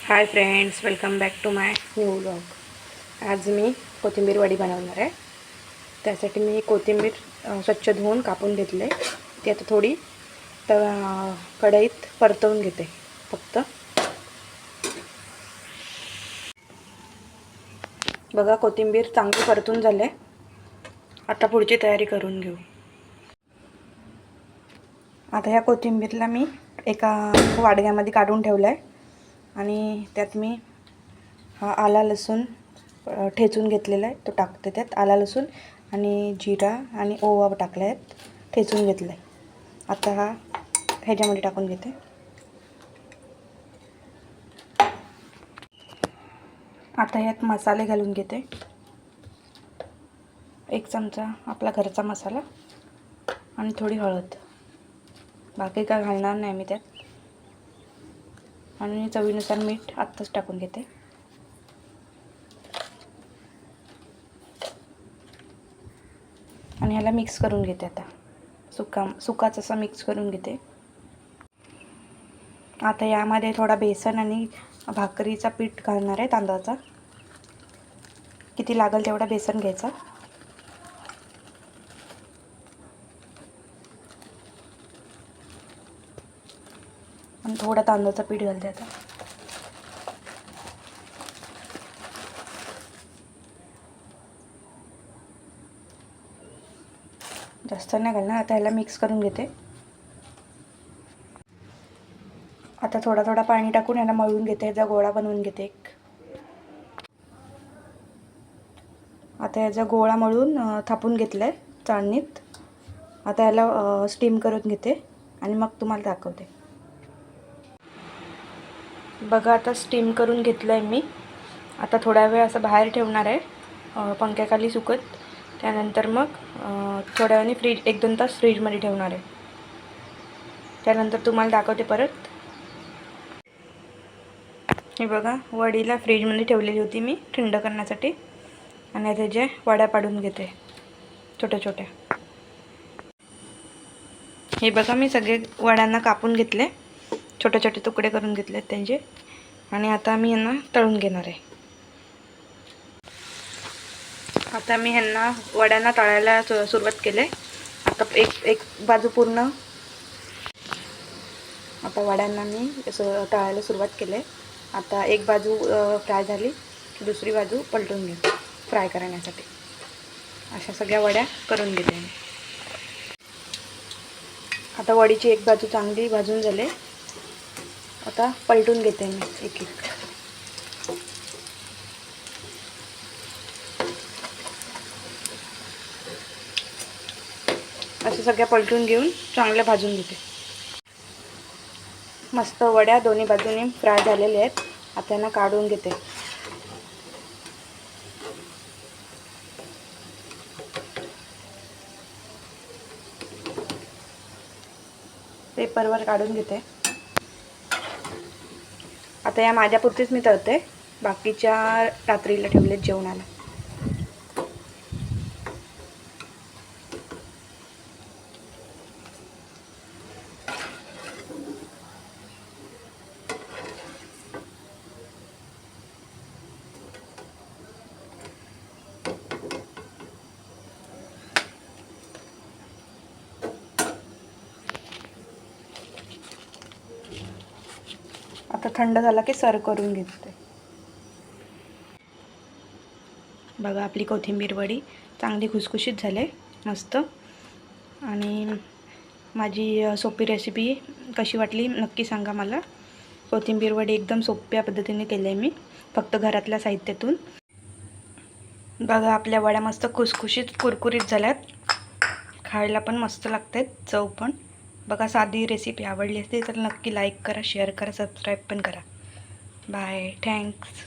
High friends, welcome back to my new vlog. आज मी कोथिंबीर वडी बनवणार आहे. त्यासाठी मी कोथिंबीर स्वच्छ धुवून कापून घेतले. ती आता थोडी कढईत परतवून घेते. फक्त बघा, कोथिंबीर चांगली परतून झाले. आता पुढची तयारी करून घेऊ. आता ह्या कोथिंबीरला मी एका वाडग्यामध्ये काढून ठेवलं आहे आणि त्यात मी हा आला लसूण ठेचून घेतलेला आहे, तो टाकते. त्यात आला लसूण आणि जिरा आणि ओवा टाकला आहे, ठेचून घेतलं आहे. आता हा ह्याच्यामध्ये टाकून घेते. आता यात मसाले घालून घेते. 1 चमचा आपला घरचा मसाला आणि थोडी हळद. बाकी काय घालणार नाही मी त्यात. आणि चवीनुसार मीठ आत्ताच टाकून घेते. आणि ह्याला मिक्स करून घेते. आता सुकाच असा मिक्स करून घेते. आता यामध्ये थोडा बेसन आणि भाकरीचा पीठ घालणार आहे, तांदळाचा. किती लागेल तेवढा बेसन घ्यायचा आणि थोडा तांदळाचा पीठ घालते. आता जास्त नाही घालणार. आता ह्याला मिक्स करून घेते. आता थोडा थोडा पाणी टाकून ह्याला मळून घेते. ह्याचा गोळा बनवून घेते एक. आता ह्याचा गोळा मळून थापून घेतला आहे चाळणीत. आता ह्याला स्टीम करून घेते आणि मग तुम्हाला दाखवते. बघा, आता स्टीम करून घेतलं आहे मी. आता थोडा वेळ असं बाहेर ठेवणार आहे पंख्याखाली सुकत. त्यानंतर मग थोड्या वेळाने 1-2 तास फ्रीजमध्ये ठेवणार आहे. त्यानंतर तुम्हाला दाखवते परत. हे बघा, वडीला फ्रीजमध्ये ठेवलेली होती मी थंड करण्यासाठी. आणि त्याचे वड्या पाडून घेते छोट्या छोट्या. हे बघा, मी सगळे वड्यांना कापून घेतले, छोटे छोटे तुकडे करून घेतले त्यांचे. आणि आता मी यांना तळून घेणार आहे. आता मी ह्यांना वड्यांना तळायला सुरुवात केले. आता एक बाजू पूर्ण. आता वड्यांना मी तळायला सुरुवात केले. आता एक बाजू फ्राय झाली की दुसरी बाजू पलटून घेते फ्राय करण्यासाठी. अशा सगळ्या वड्या करून घेते मी. आता वडीची एक बाजू चांगली भाजून झाले. आता पलटून घेते मी एक एक. अशा सगळ्या पलटून घेऊन चांगल्या भाजून घेते. मस्त वड्या दोन्ही बाजूने फ्राय झालेल्या आहेत. आता त्यांना काढून घेते. पेपरवर काढून घेते. आता या माझ्यापुरतीच मी तळते, बाकीच्या रात्रीला ठेवलेत जेवणाला. आता थंड झाला की सर्व करून घेते. बघा, आपली कोथिंबीर वडी चांगली खुसखुशीत झाले मस्त. आणि माझी सोपी रेसिपी कशी वाटली नक्की सांगा मला. कोथिंबीर वडी एकदम सोप्या पद्धतीने केली आहे मी, फक्त घरातल्या साहित्यातून. बघा, आपल्या वड्या मस्त खुसखुशीत कुरकुरीत झाल्यात. खायला पण मस्त लागतात, चव पण. बघा, साधी रेसिपी आवडली असते तर नक्की लाईक करा, शेअर करा, सबस्क्राईब पण करा. Bye, thanks.